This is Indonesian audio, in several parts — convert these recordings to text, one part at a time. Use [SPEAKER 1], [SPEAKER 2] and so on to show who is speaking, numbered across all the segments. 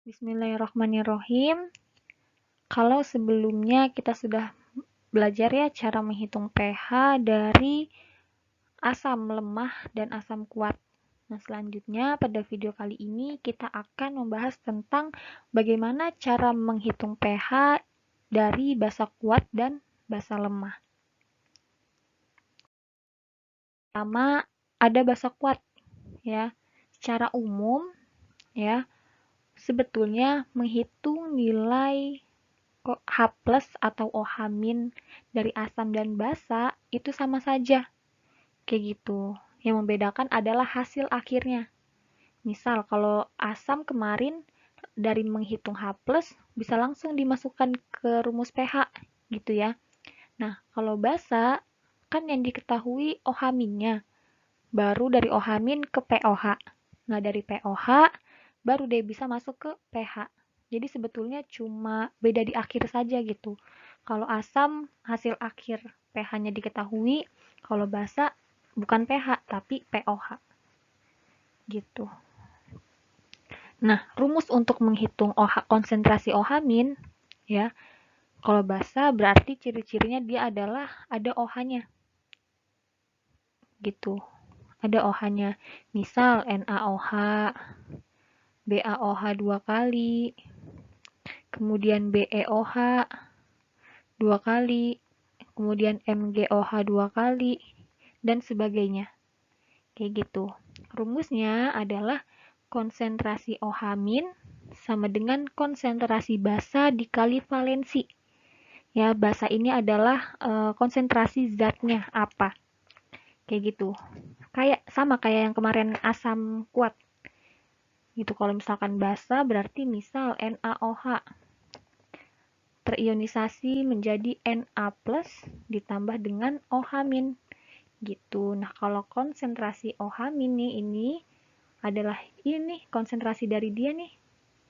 [SPEAKER 1] Bismillahirrahmanirrahim. Kalau sebelumnya kita sudah belajar ya cara menghitung pH dari asam lemah dan asam kuat. Nah, selanjutnya pada video kali ini kita akan membahas tentang bagaimana cara menghitung pH dari basa kuat dan basa lemah. Pertama, ada basa kuat ya. Secara umum ya, sebetulnya menghitung nilai H+ atau OH- dari asam dan basa itu sama saja. Kayak gitu. Yang membedakan adalah hasil akhirnya. Misal kalau asam kemarin dari menghitung H+ bisa langsung dimasukkan ke rumus pH gitu ya. Nah, kalau basa kan yang diketahui OH-nya. Baru dari OH- ke POH. Nah, dari POH baru dia bisa masuk ke pH. Jadi sebetulnya cuma beda di akhir saja gitu. Kalau asam hasil akhir pH-nya diketahui, kalau basa bukan pH tapi POH. Gitu. Nah, rumus untuk menghitung konsentrasi OH- ya. Kalau basa berarti ciri-cirinya dia adalah ada OH-nya. Gitu. Ada OH-nya. Misal NaOH, BaOH 2 kali, kemudian BeOH 2 kali, kemudian MgOH 2 kali, dan sebagainya. Kayak gitu. Rumusnya adalah konsentrasi OH- sama dengan konsentrasi basa dikali valensi. Ya, basa ini adalah konsentrasi zatnya apa. Kayak gitu. Sama kayak yang kemarin asam kuat. Gitu, kalau misalkan basa berarti misal NaOH terionisasi menjadi Na+ ditambah dengan OH- gitu. Nah, kalau konsentrasi OH- ini adalah ini konsentrasi dari dia nih,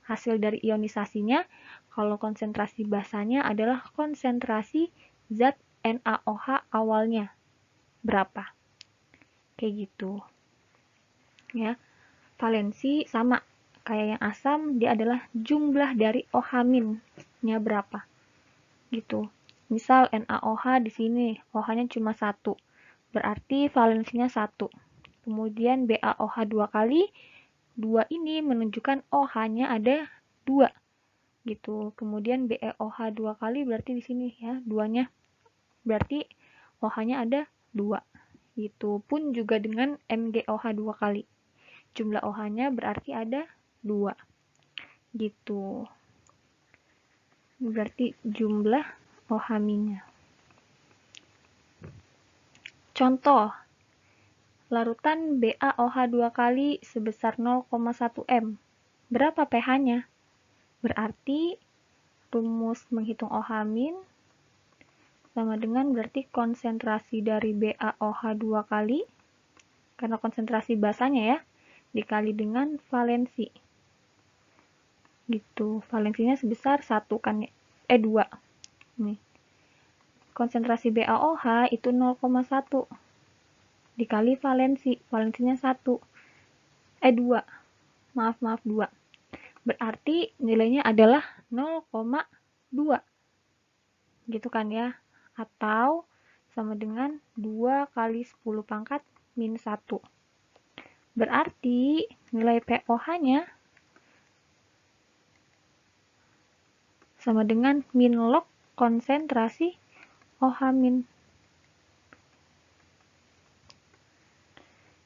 [SPEAKER 1] hasil dari ionisasinya. Kalau konsentrasi basanya adalah konsentrasi zat NaOH awalnya berapa. Kayak gitu. Ya. Valensi sama kayak yang asam, dia adalah jumlah dari OH-nya berapa. Gitu. Misal NaOH di sini OH-nya cuma 1. Berarti valensinya 1. Kemudian BaOH 2 kali, 2 ini menunjukkan OH-nya ada 2. Gitu. Kemudian BeOH 2 kali berarti di sini ya, 2-nya. Berarti OH-nya ada 2. Gitu. Pun juga dengan MgOH 2 kali. Jumlah OH-nya berarti ada 2. Gitu. Berarti jumlah OH-nya. Contoh, larutan BaOH 2 kali sebesar 0,1 m. Berapa pH-nya? Berarti rumus menghitung OH- sama dengan berarti konsentrasi dari BaOH 2 kali, karena konsentrasi basanya ya, dikali dengan valensi. Gitu. Valensinya sebesar 1 kan 2. Nih. Konsentrasi BaOH itu 0,1 dikali valensi. Valensinya 1. 2. Maaf 2. Berarti nilainya adalah 0,2. Gitu kan ya. Atau sama dengan 2 kali 10 pangkat min 1. Berarti nilai pOH-nya sama dengan min log konsentrasi OH-.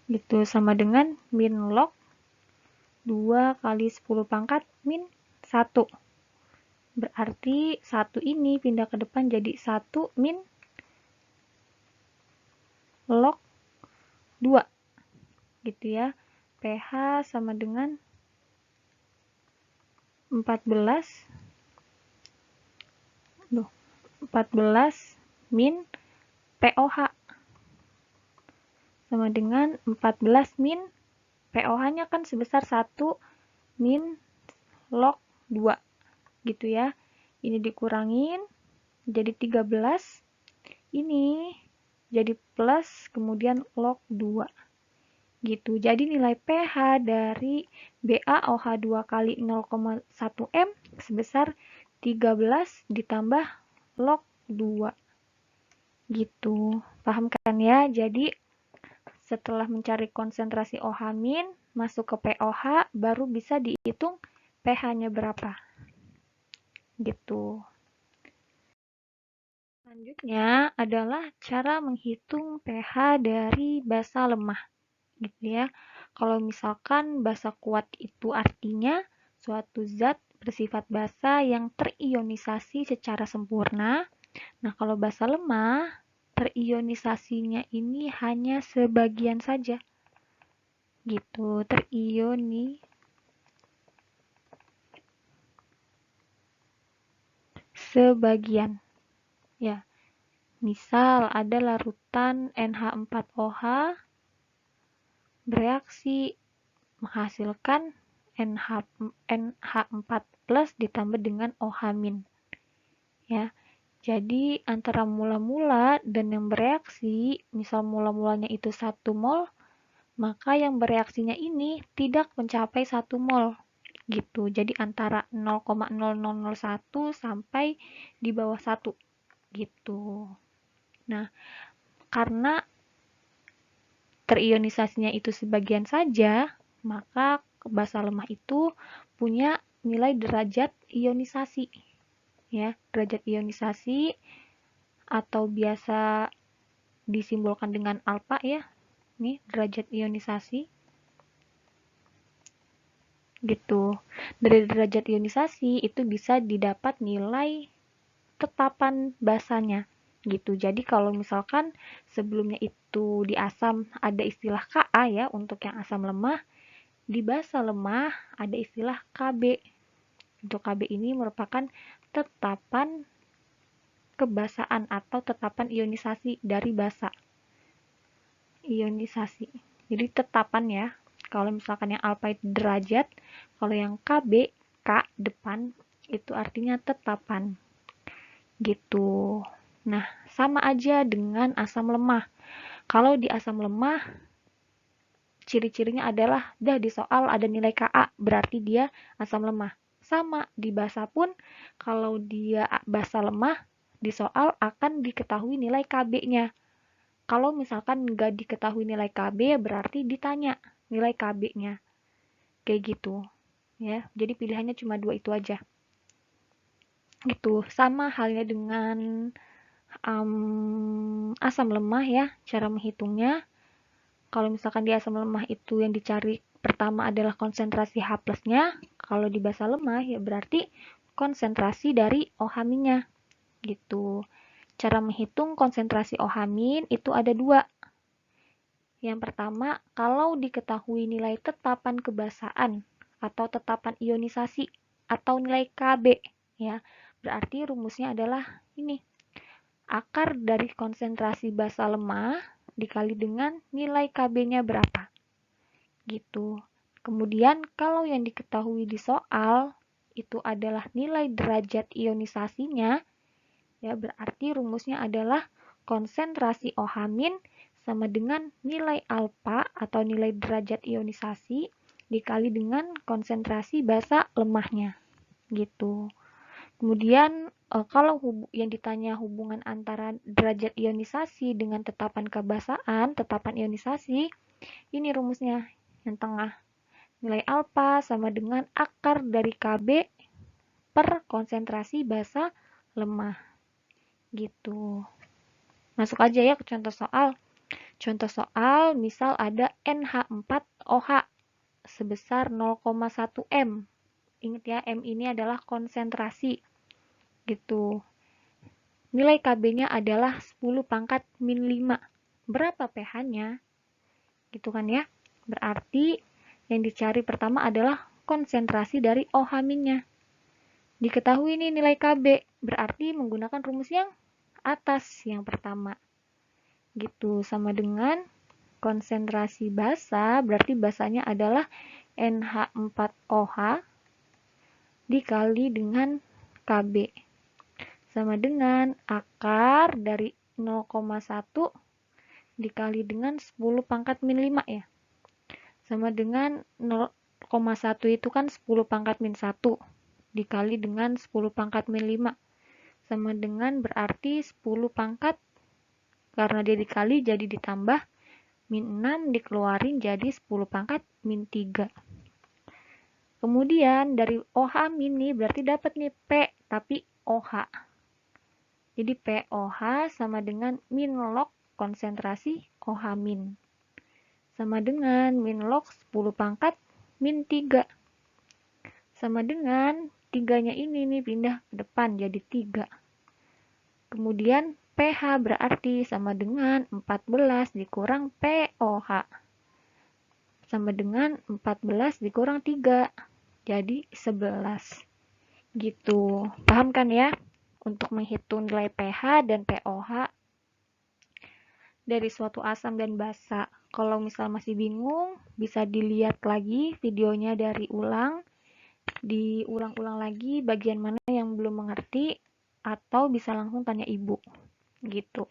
[SPEAKER 1] Gitu, sama dengan min log 2 kali 10 pangkat min 1. Berarti 1 ini pindah ke depan jadi 1 min log 2. Gitu ya. pH sama dengan 14 min POH sama dengan 14 min POH-nya kan sebesar 1 min log 2 gitu ya. Ini dikurangin jadi 13, ini jadi plus kemudian log 2 Gitu. Jadi nilai pH dari BaOH2 kali 0,1 M sebesar 13 ditambah log 2. Gitu. Paham kan ya? Jadi setelah mencari konsentrasi OH- masuk ke POH, baru bisa dihitung pH-nya berapa. Gitu. Selanjutnya adalah cara menghitung pH dari basa lemah. Gitu ya. Kalau misalkan basa kuat itu artinya suatu zat bersifat basa yang terionisasi secara sempurna. Nah, kalau basa lemah, terionisasinya ini hanya sebagian saja. Gitu, sebagian. Ya, misal ada larutan NH4OH bereaksi menghasilkan NH4 plus ditambah dengan OH-. Ya, jadi antara mula-mula dan yang bereaksi, misal mula-mulanya itu 1 mol, maka yang bereaksinya ini tidak mencapai 1 mol. Gitu. Jadi antara 0,0001 sampai di bawah 1. Gitu. Nah, karena terionisasinya itu sebagian saja, maka basa lemah itu punya nilai derajat ionisasi. Ya, derajat ionisasi atau biasa disimbolkan dengan alfa ya. Nih, derajat ionisasi. Gitu. Dari derajat ionisasi itu bisa didapat nilai tetapan basanya. Gitu. Jadi kalau misalkan sebelumnya itu di asam ada istilah Ka ya untuk yang asam lemah, di basa lemah ada istilah Kb. Untuk Kb ini merupakan tetapan kebasaan atau tetapan ionisasi dari basa. Ionisasi. Jadi tetapan ya. Kalau misalkan yang alfa itu derajat, kalau yang Kb, K depan, itu artinya tetapan. Gitu. Nah, sama aja dengan asam lemah. Kalau di asam lemah, ciri-cirinya adalah di soal ada nilai Ka, berarti dia asam lemah. Sama, di basa pun, kalau dia basa lemah, di soal akan diketahui nilai Kb-nya. Kalau misalkan nggak diketahui nilai Kb, berarti ditanya nilai Kb-nya. Kayak gitu. Ya, jadi pilihannya cuma 2 itu aja. Gitu. Sama halnya dengan asam lemah ya, cara menghitungnya. Kalau misalkan di asam lemah itu yang dicari pertama adalah konsentrasi H plusnya, kalau di basa lemah ya berarti konsentrasi dari OH-nya. Gitu. Cara menghitung konsentrasi OH- itu ada 2. Yang pertama, kalau diketahui nilai tetapan kebasaan atau tetapan ionisasi atau nilai Kb, ya, berarti rumusnya adalah ini. Akar dari konsentrasi basa lemah dikali dengan nilai Kb-nya berapa. Gitu. Kemudian kalau yang diketahui di soal itu adalah nilai derajat ionisasinya, ya berarti rumusnya adalah konsentrasi OH- sama dengan nilai alfa atau nilai derajat ionisasi dikali dengan konsentrasi basa lemahnya. Gitu. Kemudian kalau yang ditanya hubungan antara derajat ionisasi dengan tetapan kebasaan, tetapan ionisasi, ini rumusnya yang tengah. Nilai alfa sama dengan akar dari Kb per konsentrasi basa lemah. Gitu. Masuk aja ya ke contoh soal. Contoh soal, misal ada NH4OH sebesar 0,1 M. Ingat ya, M ini adalah konsentrasi. Gitu. Nilai Kb-nya adalah 10 pangkat min 5. Berapa pH-nya? Gitu kan ya. Berarti yang dicari pertama adalah konsentrasi dari OH-nya. Diketahui ini nilai Kb, berarti menggunakan rumus yang atas yang pertama. Gitu, sama dengan konsentrasi basa, berarti basanya adalah NH4OH dikali dengan Kb. Sama dengan akar dari 0,1 dikali dengan 10 pangkat min 5 ya. sama dengan 0,1 itu kan 10 pangkat min 1 dikali dengan 10 pangkat min 5 sama dengan berarti 10 pangkat, karena dia dikali jadi ditambah, min 6 dikeluarin jadi 10 pangkat min 3. Kemudian dari OH min nih berarti dapat nih P tapi OH. Jadi POH sama dengan min log konsentrasi OH min. Sama dengan min log 10 pangkat min 3. Sama dengan 3-nya ini nih pindah ke depan jadi 3. Kemudian pH berarti sama dengan 14 dikurang POH. Sama dengan 14 dikurang 3. Jadi 11. Gitu. Paham kan ya? Untuk menghitung nilai pH dan POH dari suatu asam dan basa. Kalau misal masih bingung, bisa dilihat lagi videonya dari ulang. Diulang-ulang lagi bagian mana yang belum mengerti, atau bisa langsung tanya ibu. Gitu.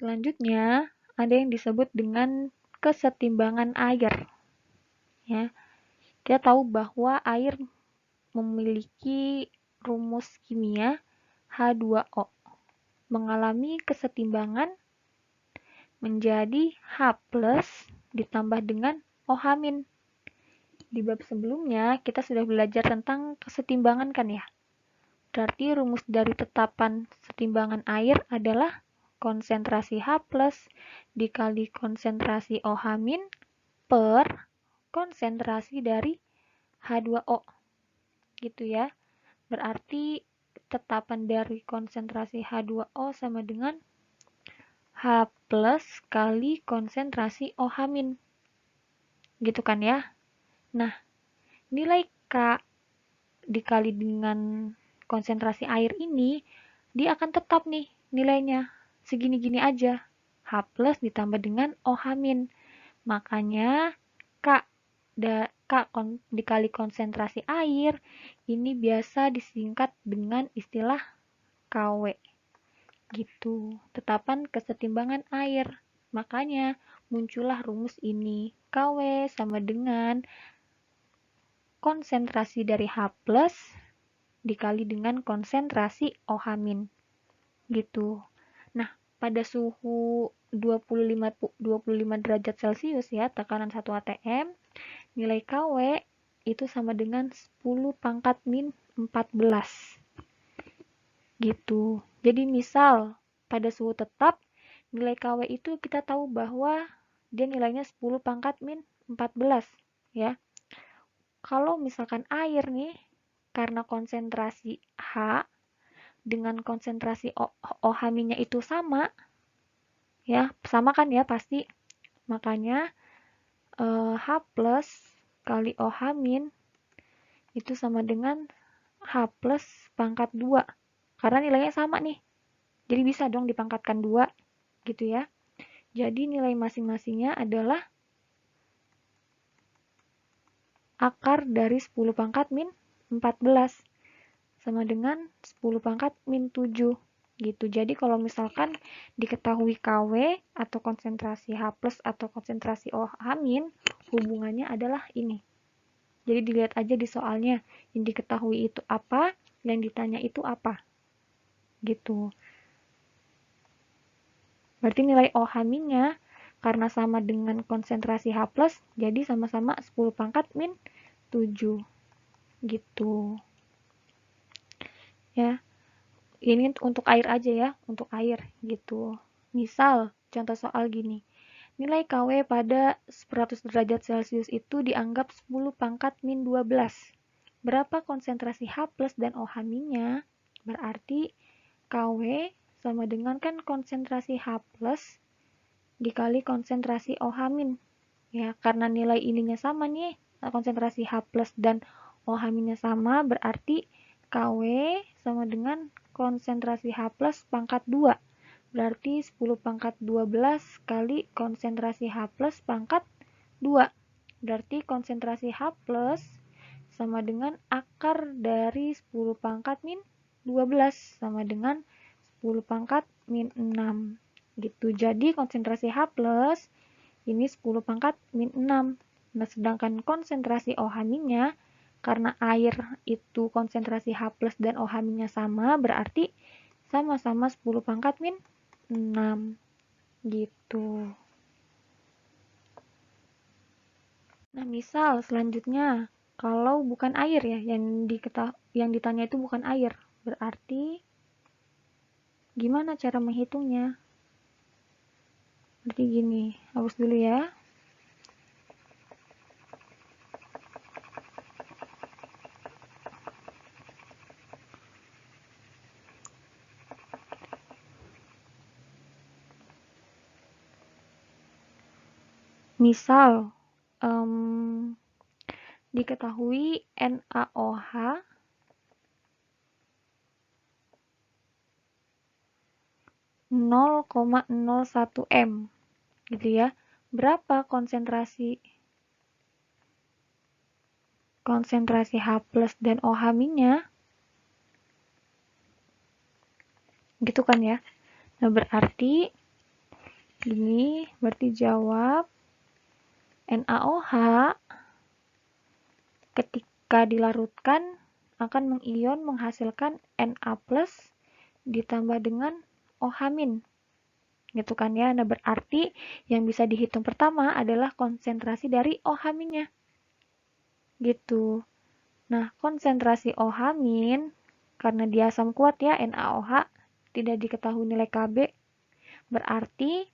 [SPEAKER 1] Selanjutnya, ada yang disebut dengan kesetimbangan air. Ya. Kita tahu bahwa air memiliki rumus kimia H2O. Mengalami kesetimbangan menjadi H+ ditambah dengan OH-. Di bab sebelumnya kita sudah belajar tentang kesetimbangan kan ya. Berarti rumus dari tetapan setimbangan air adalah konsentrasi H+ dikali konsentrasi OH- per konsentrasi dari H2O. Gitu ya. Berarti tetapan dari konsentrasi H2O sama dengan H+ kali konsentrasi OH-. Gitu kan ya. Nah, nilai K dikali dengan konsentrasi air ini, dia akan tetap nih nilainya. Segini-gini aja. H+ ditambah dengan OH-. Makanya K dikali konsentrasi air, ini biasa disingkat dengan istilah KW. Gitu, tetapan kesetimbangan air. Makanya muncullah rumus ini. KW sama dengan konsentrasi dari H+ dikali dengan konsentrasi OH-. Gitu. Nah, pada suhu 25 derajat Celcius ya, tekanan 1 atm, nilai KW itu sama dengan 10 pangkat min 14. Gitu. Jadi misal pada suhu tetap, nilai KW itu kita tahu bahwa dia nilainya 10 pangkat min 14. Ya. Kalau misalkan air nih, karena konsentrasi H dengan konsentrasi OH-nya itu sama, ya sama kan ya pasti. Makanya H+ kali OH- itu sama dengan H+ pangkat 2. Karena nilainya sama nih. Jadi bisa dong dipangkatkan 2 gitu ya. Jadi nilai masing-masingnya adalah akar dari 10 pangkat min 14 sama dengan 10 pangkat min 7 gitu. Jadi kalau misalkan diketahui KW atau konsentrasi H+ atau konsentrasi OH-, hubungannya adalah ini. Jadi dilihat aja di soalnya, yang diketahui itu apa, yang ditanya itu apa. Gitu. Berarti nilai OH-nya karena sama dengan konsentrasi H+, jadi sama-sama 10 pangkat min 7. Gitu. Ya. Ini untuk air aja ya, untuk air gitu. Misal, contoh soal gini. Nilai KW pada 100 derajat Celcius itu dianggap 10 pangkat min 12. Berapa konsentrasi H+ dan OH-nya? Berarti KW sama dengan kan konsentrasi H+ dikali konsentrasi OH-. Ya, karena nilai ininya sama nih, konsentrasi H+ dan OH- sama, berarti KW sama dengan konsentrasi H+ pangkat 2. Berarti 10 pangkat 12 kali konsentrasi H+ pangkat 2. Berarti konsentrasi H+ sama dengan akar dari 10 pangkat min 12 sama dengan 10 pangkat min 6. Gitu. Jadi konsentrasi H+ ini 10 pangkat min 6. Nah, sedangkan konsentrasi OH-nya, karena air itu konsentrasi H+ dan OH-nya sama, berarti sama-sama 10 pangkat min 6. Gitu. Nah, misal selanjutnya, kalau bukan air ya, yang ditanya itu bukan air, berarti gimana cara menghitungnya? Berarti gini, hapus dulu ya. Misal, diketahui NaOH 0,01 M, gitu ya. Berapa konsentrasi H+ dan OH-nya? Gitu kan ya. Nah, berarti ini berarti jawab NaOH ketika dilarutkan akan mengion menghasilkan Na+ ditambah dengan OH-. Gitu kan ya. Nah, berarti yang bisa dihitung pertama adalah konsentrasi dari OH-nya. Gitu. Nah, konsentrasi OH- karena dia asam kuat ya, NaOH, tidak diketahui nilai Kb, berarti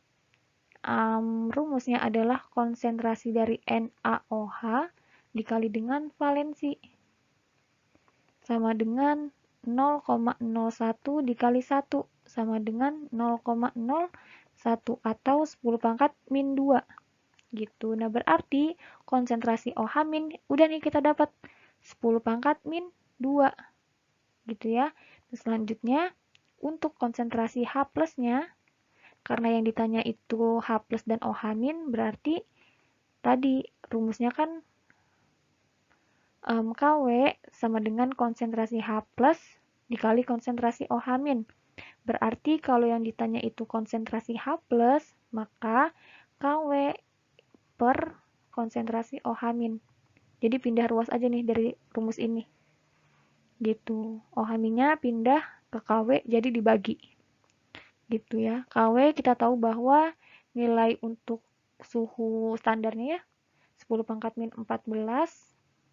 [SPEAKER 1] rumusnya adalah konsentrasi dari NaOH dikali dengan valensi. Sama dengan 0,01 dikali 1, sama dengan 0,01 atau 10 pangkat min 2. Gitu. Nah, berarti konsentrasi OH- udah nih kita dapat 10 pangkat min 2. Gitu ya. Nah, selanjutnya, untuk konsentrasi H+-nya, karena yang ditanya itu H+ dan OH-, berarti tadi rumusnya kan Kw sama dengan konsentrasi H+ dikali konsentrasi OH-. Berarti kalau yang ditanya itu konsentrasi H+, maka Kw per konsentrasi OH-. Jadi pindah ruas aja nih dari rumus ini. Gitu. OH-nya pindah ke Kw, jadi dibagi. Gitu ya. Kw kita tahu bahwa nilai untuk suhu standarnya ya 10 pangkat min 14,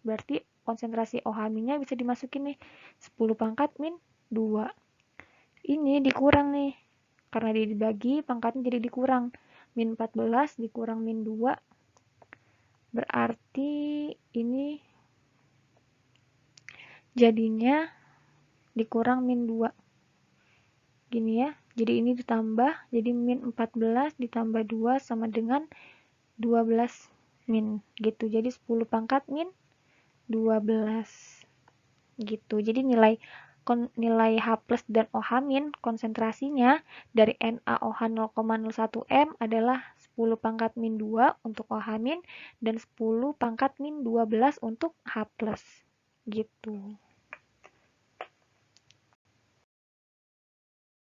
[SPEAKER 1] berarti konsentrasi OH-nya bisa dimasukin nih 10 pangkat min 2. Ini dikurang nih, karena dia dibagi pangkatnya jadi dikurang, min 14 dikurang min 2, berarti ini jadinya dikurang min 2. Gini ya, jadi ini ditambah, jadi min 14 ditambah 2 sama dengan 12 min, gitu. Jadi 10 pangkat min 12. Gitu. Jadi nilai H+ dan OH- konsentrasinya dari NaOH 0,01 M adalah 10 pangkat min 2 untuk OH- dan 10 pangkat min 12 untuk H+. Gitu.